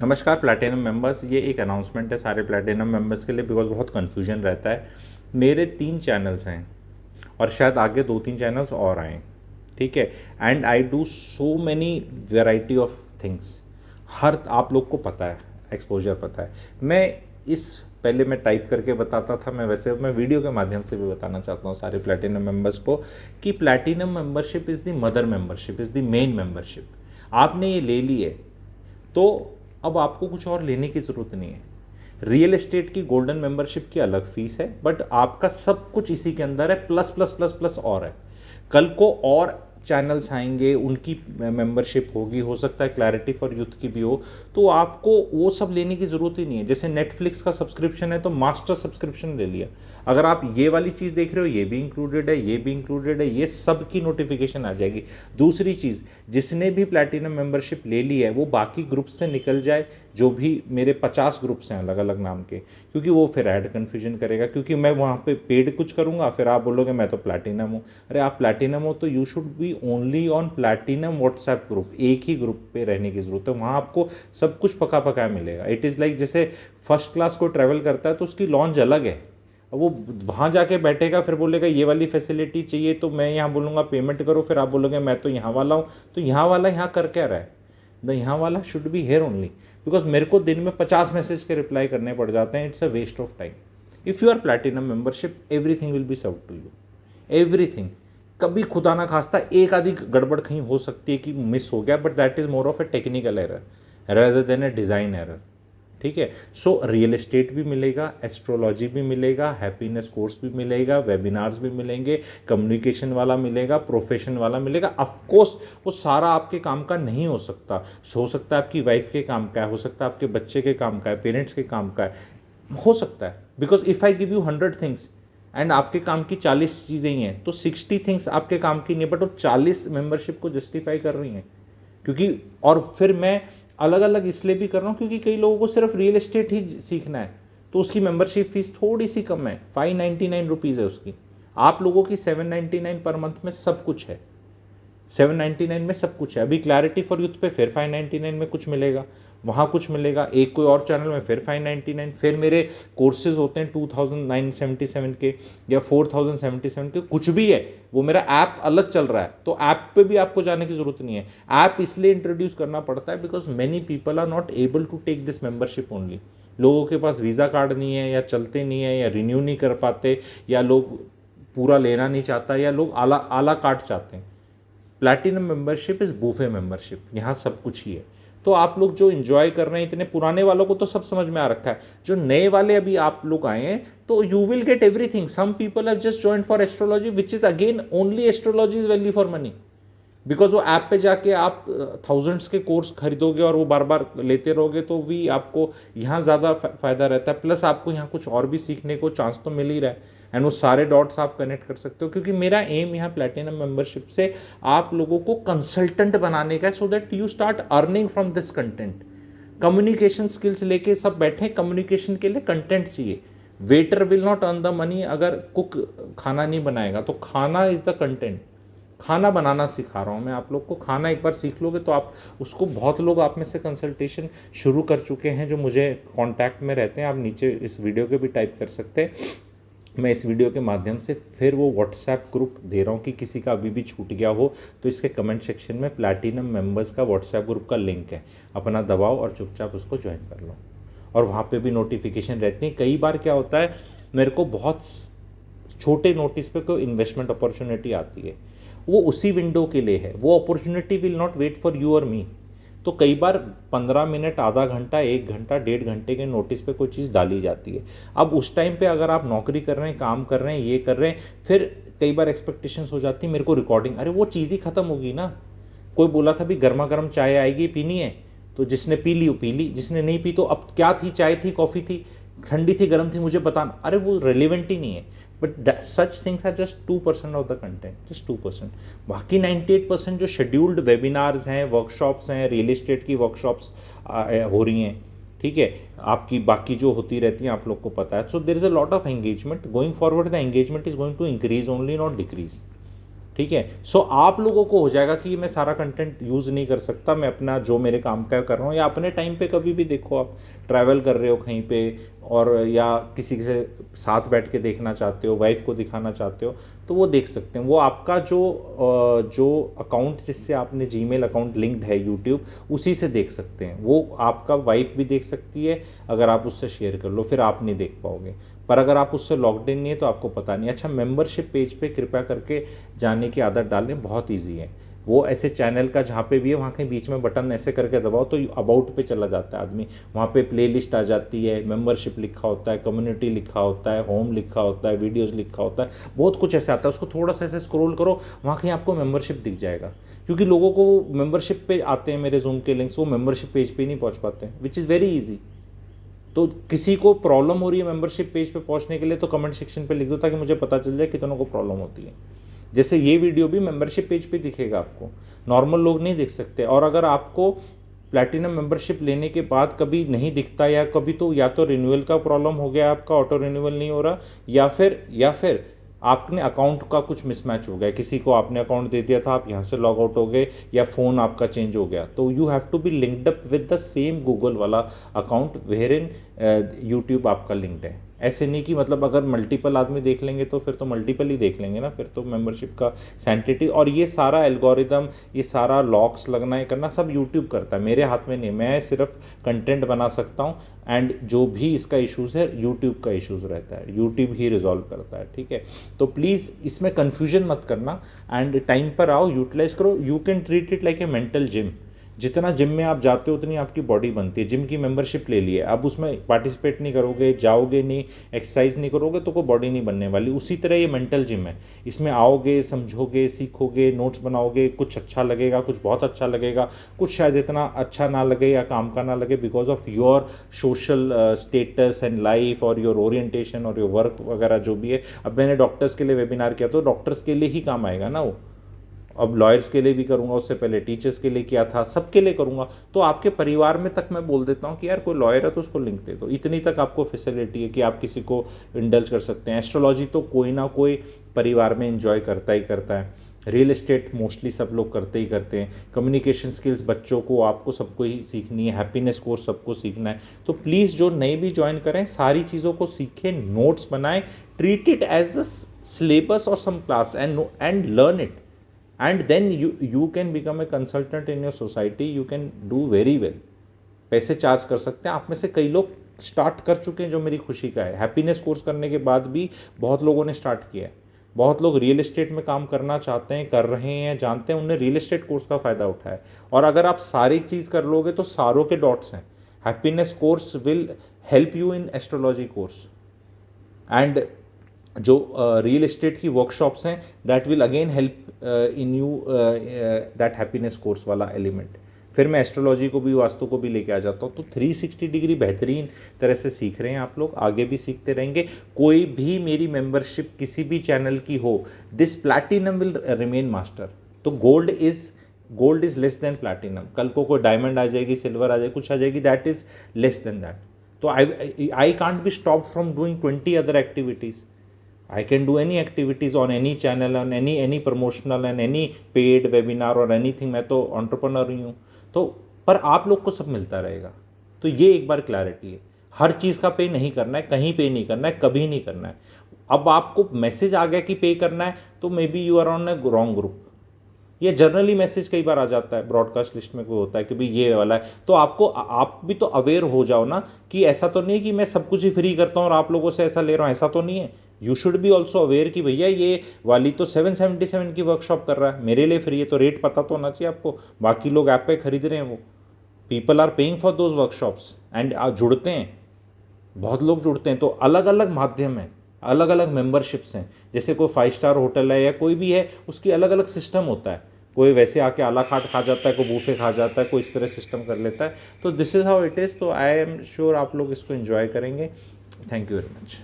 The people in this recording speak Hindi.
नमस्कार प्लैटिनम मेंबर्स, ये एक अनाउंसमेंट है सारे प्लैटिनम मेंबर्स के लिए बिकॉज बहुत कन्फ्यूजन रहता है। मेरे 3 चैनल्स हैं और शायद आगे 2-3 चैनल्स और आएँ, ठीक है। And I do so many variety of things. हर आप लोग को पता है, एक्सपोजर पता है। पहले मैं टाइप करके बताता था, मैं वीडियो के माध्यम से भी बताना चाहता हूँ सारे प्लैटिनम मेंबर्स को कि platinum membership is the mother membership, is the main membership. आपने ये ले ली है तो अब आपको कुछ और लेने की ज़रूरत नहीं है। रियल एस्टेट की गोल्डन मेंबरशिप की अलग फीस है, बट आपका सब कुछ इसी के अंदर है, प्लस प्लस प्लस प्लस और है। कल को और चैनल्स आएंगे, उनकी मेंबरशिप होगी, हो सकता है क्लैरिटी फॉर यूथ की भी हो, तो आपको वो सब लेने की ज़रूरत ही नहीं है। जैसे नेटफ्लिक्स का सब्सक्रिप्शन है तो मास्टर सब्सक्रिप्शन ले लिया। अगर आप ये वाली चीज़ देख रहे हो, ये भी इंक्लूडेड है, ये भी इंक्लूडेड है, ये सब की नोटिफिकेशन आ जाएगी। दूसरी चीज़, जिसने भी प्लैटिनम मेंबरशिप ले ली है वो बाकी ग्रुप से निकल जाए, जो भी मेरे 50 ग्रुप्स हैं अलग अलग नाम के, क्योंकि वो फिर ऐड कन्फ्यूजन करेगा। क्योंकि मैं वहाँ पे पेड कुछ करूँगा, फिर आप बोलोगे मैं तो प्लैटिनम हूँ। अरे आप प्लैटिनम हो तो you should be only on platinum WhatsApp group. एक ही ग्रुप पे रहने की ज़रूरत है, वहाँ आपको सब कुछ पका पकाया मिलेगा। इट इज़ लाइक जैसे फर्स्ट क्लास को ट्रैवल करता है तो उसकी लॉन्च अलग है। अब वो वहाँ जाके बैठेगा, फिर बोलेगा ये वाली फैसिलिटी चाहिए, तो मैं यहाँ बोलूँगा पेमेंट करो, फिर आप बोलोगे मैं तो यहाँ वाला हूँ। तो यहाँ वाला यहाँ कर क्या रहा है? द यहाँ वाला should be here only, because मेरे को दिन में 50 मैसेज के रिप्लाई करने पड़ जाते हैं। It's a waste of time. If you are platinum membership, everything will be serve to you, everything. कभी खुदा ना खास्ता एक आधी गड़बड़ कहीं हो सकती है कि मिस हो गया, but that is more of A technical error rather than A design error, ठीक है। सो रियल एस्टेट भी मिलेगा, एस्ट्रोलॉजी भी मिलेगा, हैप्पीनेस कोर्स भी मिलेगा, वेबिनार्स भी मिलेंगे, कम्युनिकेशन वाला मिलेगा, प्रोफेशन वाला मिलेगा। ऑफकोर्स वो सारा आपके काम का नहीं हो सकता है आपकी वाइफ के काम का है, हो सकता है आपके बच्चे के काम का है, पेरेंट्स के काम का है, हो सकता है। Because if I give you 100 things and आपके काम की 40 चीज़ें ही हैं, तो 60 थिंग्स आपके काम की नहीं, बट वो 40 मेंबरशिप को जस्टिफाई कर रही हैं। क्योंकि और फिर मैं अलग अलग इसलिए भी कर रहा हूँ क्योंकि कई लोगों को सिर्फ रियल एस्टेट ही सीखना है, तो उसकी मेंबरशिप फीस थोड़ी सी कम है, 599 रुपीज़ है उसकी। आप लोगों की 799 पर मंथ में सब कुछ है, 799 में सब कुछ है। अभी क्लैरिटी फॉर यूथ पे फिर 599 में कुछ मिलेगा, वहाँ कुछ मिलेगा, एक कोई और चैनल में फिर 599, फिर मेरे कोर्सेज होते हैं 2977 के या 4077 के, कुछ भी है। वो मेरा ऐप अलग चल रहा है, तो ऐप पे भी आपको जाने की ज़रूरत नहीं है। ऐप इसलिए इंट्रोड्यूस करना पड़ता है because many people are not able to take this membership only. लोगों के पास वीज़ा कार्ड नहीं है, या चलते नहीं है, या रिन्यू नहीं कर पाते, या लोग पूरा लेना नहीं चाहता, या लोग आला आला कार्ड चाहते हैं। Platinum membership is buffet membership, यहाँ सब कुछ ही है। तो आप लोग जो इन्जॉय कर रहे हैं, इतने पुराने वालों को तो सब समझ में आ रखा है, जो नए वाले अभी आप लोग आए हैं तो you will get everything. Some people have just joined for astrology, which is again only astrology is value for money. Because वो ऐप पे जाके आप थाउजेंड्स के कोर्स खरीदोगे और वो बार बार लेते रहोगे, तो भी आपको यहाँ ज़्यादा फ़ायदा रहता है। प्लस आपको यहाँ कुछ और भी सीखने को चांस तो मिल ही रहा है, एंड वो सारे डॉट्स आप कनेक्ट कर सकते हो। क्योंकि मेरा एम यहाँ प्लैटिनम मेंबरशिप से आप लोगों को कंसल्टेंट बनाने का है, so that you start earning from this content. Communication skills लेके सब बैठे, कम्युनिकेशन के लिए कंटेंट चाहिए। Waiter will not earn the money अगर कुक खाना नहीं बनाएगा, तो खाना इज़ द कंटेंट। खाना बनाना सिखा रहा हूँ मैं आप लोग को। खाना एक बार सीख लोगे तो आप उसको, बहुत लोग आप में से कंसल्टेशन शुरू कर चुके हैं जो मुझे कांटेक्ट में रहते हैं। आप नीचे इस वीडियो के भी टाइप कर सकते हैं, मैं इस वीडियो के माध्यम से फिर वो व्हाट्सएप ग्रुप दे रहा हूँ कि किसी का अभी भी छूट गया हो तो इसके कमेंट सेक्शन में प्लैटिनम मेंबर्स का व्हाट्सएप ग्रुप का लिंक है, अपना दबाओ और चुपचाप उसको ज्वाइन कर लो। और वहाँ पे भी नोटिफिकेशन रहती है। कई बार क्या होता है, मेरे को बहुत छोटे नोटिस पे कोई इन्वेस्टमेंट अपॉर्चुनिटी आती है, वो उसी विंडो के लिए है, वो opportunity will not wait for you और मी। तो कई बार 15 मिनट, आधा घंटा, 1 घंटा, 1.5 घंटे के नोटिस पे कोई चीज़ डाली जाती है। अब उस टाइम पे अगर आप नौकरी कर रहे हैं, काम कर रहे हैं, ये कर रहे हैं, फिर कई बार एक्सपेक्टेशंस हो जाती है मेरे को रिकॉर्डिंग, अरे वो चीज़ ही ख़त्म होगी ना। कोई बोला था भी गर्मा गर्म चाय आएगी, पीनी है, तो जिसने पी ली वो पी ली, जिसने नहीं पी तो अब क्या थी, चाय थी, कॉफ़ी थी, ठंडी थी, गर्म थी, मुझे बताना, अरे वो रेलिवेंट ही नहीं है। But such things are just 2% of the content, just 2%। बाकी 98% जो शेड्यूल्ड वेबिनार्स हैं, वर्कशॉप्स हैं, रियल एस्टेट की वर्कशॉप्स हो रही हैं, ठीक है, आपकी बाकी जो होती रहती हैं आप लोग को पता है। So there is a lot of engagement going forward. The engagement is going to increase only, not decrease. ठीक है। सो आप लोगों को हो जाएगा कि मैं सारा कंटेंट यूज़ नहीं कर सकता, मैं अपना जो मेरे काम का कर रहा हूँ, या अपने टाइम पे कभी भी देखो, आप ट्रैवल कर रहे हो कहीं पे, और या किसी से साथ बैठ के देखना चाहते हो, वाइफ को दिखाना चाहते हो, तो वो देख सकते हैं। वो आपका जो अकाउंट जिससे आपने जीमेल अकाउंट लिंक्ड है यूट्यूब, उसी से देख सकते हैं। वो आपका वाइफ भी देख सकती है, अगर आप उससे शेयर कर लो, फिर आप नहीं देख पाओगे। पर अगर आप उससे लॉग्ड इन नहीं है तो आपको पता नहीं। अच्छा, मेंबरशिप पेज पे कृपया करके जाने की आदत डालें, बहुत इजी है। वो ऐसे चैनल का जहाँ पे भी है, वहाँ के बीच में बटन ऐसे करके दबाओ तो अबाउट पे चला जाता है आदमी, वहाँ पे प्लेलिस्ट आ जाती है, मेंबरशिप लिखा होता है, कम्युनिटी लिखा होता है, होम लिखा होता है, वीडियोस लिखा होता है, बहुत कुछ ऐसे आता है। उसको थोड़ा सा ऐसे स्क्रॉल करो, वहाँ कहीं आपको मेंबरशिप दिख जाएगा। क्योंकि लोगों को मेंबरशिप पे आते हैं मेरे जूम के लिंक्स, वो मेंबरशिप पेज पे नहीं पहुँच पाते हैं, विच इज़ वेरी ईजी। तो किसी को प्रॉब्लम हो रही है मेंबरशिप पेज पे पहुंचने के लिए, तो कमेंट सेक्शन पे लिख दो, ताकि मुझे पता चल जाए कितनों को प्रॉब्लम होती है। जैसे ये वीडियो भी मेंबरशिप पेज पे दिखेगा आपको, नॉर्मल लोग नहीं देख सकते। और अगर आपको प्लैटिनम मेंबरशिप लेने के बाद कभी नहीं दिखता, या कभी तो या तो रिन्यूअल का प्रॉब्लम हो गया, आपका ऑटो रिन्यूअल नहीं हो रहा, या फिर आपने अकाउंट का कुछ मिसमैच हो गया, किसी को आपने अकाउंट दे दिया था, आप यहाँ से लॉग आउट हो गए, या फ़ोन आपका चेंज हो गया, तो you have to be linked up with the same Google वाला अकाउंट वेयर इन यूट्यूब आपका लिंक्ड है। ऐसे नहीं कि मतलब अगर मल्टीपल आदमी देख लेंगे तो फिर तो मल्टीपल ही देख लेंगे ना, फिर तो मेंबरशिप का सैंटिटी और ये सारा एल्गोरिदम, ये सारा लॉक्स लगना, ये करना सब यूट्यूब करता है, मेरे हाथ में नहीं। मैं सिर्फ कंटेंट बना सकता हूँ, एंड जो भी इसका इश्यूज़ है यूट्यूब का इश्यूज़ रहता है, यूट्यूब ही रिजॉल्व करता है। ठीक है, तो प्लीज़ इसमें कन्फ्यूजन मत करना, एंड टाइम पर आओ, यूटिलाइज करो। You can treat it like a mental gym. जितना जिम में आप जाते हो उतनी आपकी बॉडी बनती है। जिम की मेंबरशिप ले ली है, अब उसमें पार्टिसिपेट नहीं करोगे, जाओगे नहीं, एक्सरसाइज नहीं करोगे, तो कोई बॉडी नहीं बनने वाली। उसी तरह ये मेंटल जिम है, इसमें आओगे, समझोगे, सीखोगे, नोट्स बनाओगे, कुछ अच्छा लगेगा, कुछ बहुत अच्छा लगेगा, कुछ शायद इतना अच्छा ना लगे या काम का ना लगे, because of your social status and life और योर ओरिएंटेशन और योर वर्क वगैरह जो भी है। अब मैंने डॉक्टर्स के लिए वेबिनार किया, तो डॉक्टर्स के लिए ही काम आएगा ना वो। अब लॉयर्स के लिए भी करूँगा, उससे पहले टीचर्स के लिए किया था, सबके लिए करूँगा। तो आपके परिवार में तक मैं बोल देता हूँ कि यार कोई लॉयर है तो उसको लिंक दे दो। इतनी तक आपको फैसिलिटी है कि आप किसी को इंडल्ज कर सकते हैं। एस्ट्रोलॉजी तो कोई ना कोई परिवार में एंजॉय करता ही करता है। रियल एस्टेट मोस्टली सब लोग करते ही करते हैं। कम्युनिकेशन स्किल्स बच्चों को, आपको सबको ही सीखनी है। हैप्पीनेस कोर्स सबको सीखना है। तो प्लीज़ जो नए भी ज्वाइन करें, सारी चीज़ों को सीखें, नोट्स बनाएं, treat it as a syllabus और some class and learn it, and then you can become a consultant in your society, you can do very well। पैसे चार्ज कर सकते हैं। आप में से कई लोग स्टार्ट कर चुके हैं, जो मेरी खुशी का है। हैप्पीनेस कोर्स करने के बाद भी बहुत लोगों ने स्टार्ट किया है। बहुत लोग रियल एस्टेट में काम करना चाहते हैं, कर रहे हैं, जानते हैं, उन्हें रियल एस्टेट कोर्स का फ़ायदा उठाया। और अगर आप सारी चीज़ कर लोगे तो सारों के डॉट्स हैं। Happiness course will help you in astrology course, and जो रियल एस्टेट की वर्कशॉप्स हैं, that will again help in you that happiness course वाला एलिमेंट। फिर मैं एस्ट्रोलॉजी को भी, वास्तु को भी लेके आ जाता हूँ। तो 360 डिग्री बेहतरीन तरह से सीख रहे हैं आप लोग, आगे भी सीखते रहेंगे। कोई भी मेरी मेंबरशिप किसी भी चैनल की हो, this platinum will remain master. तो gold is less than platinum. कल को कोई डायमंड आ जाएगी, सिल्वर आ जाएगी, कुछ आ जाएगी, that is less than that. तो I can't be stop from doing 20 other activities. I can do any activities on any channel, on any promotional and any paid webinar or anything। मैं तो entrepreneur ही हूँ। तो पर आप लोग को सब मिलता रहेगा। तो ये एक बार क्लैरिटी है। हर चीज़ का पे नहीं करना है, कहीं पे नहीं करना है, कभी नहीं करना है। अब आपको मैसेज आ गया कि पे करना है, तो maybe you are on a wrong group. ये जर्नली मैसेज कई बार आ जाता है, ब्रॉडकास्ट लिस्ट में कोई होता है कि भाई ये वाला है। तो आप भी तो अवेयर हो जाओ ना, कि ऐसा तो नहीं कि मैं सब कुछ ही फ्री करता हूँ और आप लोगों से ऐसा ले रहा हूँ, ऐसा तो नहीं है। You should be also aware कि भैया ये वाली तो 777 की वर्कशॉप कर रहा है, मेरे लिए फ्री है, तो रेट पता तो होना चाहिए आपको। बाकी लोग ऐप पे खरीद रहे हैं, वो people are paying for those workshops and जुड़ते हैं, बहुत लोग जुड़ते हैं। तो अलग अलग माध्यम है, अलग अलग मेंबरशिप्स हैं। जैसे कोई 5 स्टार होटल है या कोई भी है, उसकी अलग अलग सिस्टम होता है। कोई वैसे आके आला खाट खा जाता है, कोई बूफे खा जाता है, कोई इस तरह सिस्टम कर लेता है। तो this is how it is. तो आई एम श्योर आप लोग इसको एंजॉय करेंगे। Thank you very much.